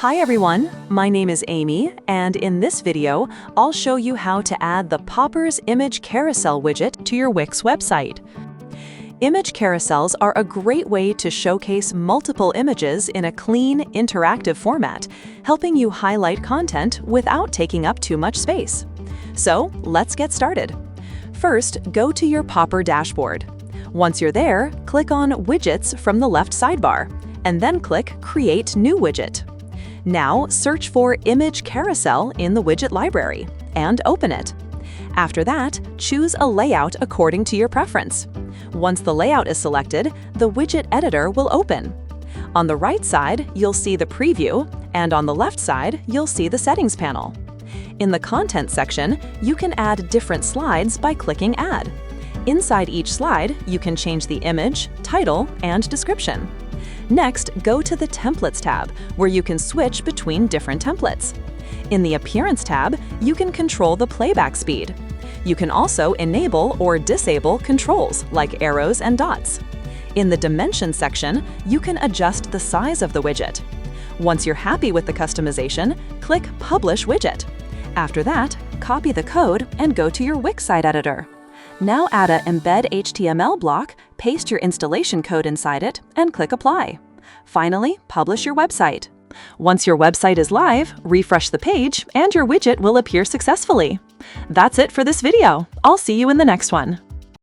Hi everyone, my name is Amy, and in this video, I'll show you how to add the Poppers Image Carousel widget to your Wix website. Image carousels are a great way to showcase multiple images in a clean, interactive format, helping you highlight content without taking up too much space. So, let's get started. First, go to your Popper dashboard. Once you're there, click on Widgets from the left sidebar, and then click Create New Widget. Now, search for Image Carousel in the widget library and open it. After that, choose a layout according to your preference. Once the layout is selected, the widget editor will open. On the right side, you'll see the preview, and on the left side, you'll see the settings panel. In the content section, you can add different slides by clicking Add. Inside each slide, you can change the image, title, and description. Next, go to the Templates tab, where you can switch between different templates. In the Appearance tab, you can control the playback speed. You can also enable or disable controls like arrows and dots. In the Dimensions section, you can adjust the size of the widget. Once you're happy with the customization, click Publish Widget. After that, copy the code and go to your Wix site editor. Now add a Embed HTML block, paste your installation code inside it, and click Apply. Finally, publish your website. Once your website is live, refresh the page, and your widget will appear successfully. That's it for this video. I'll see you in the next one.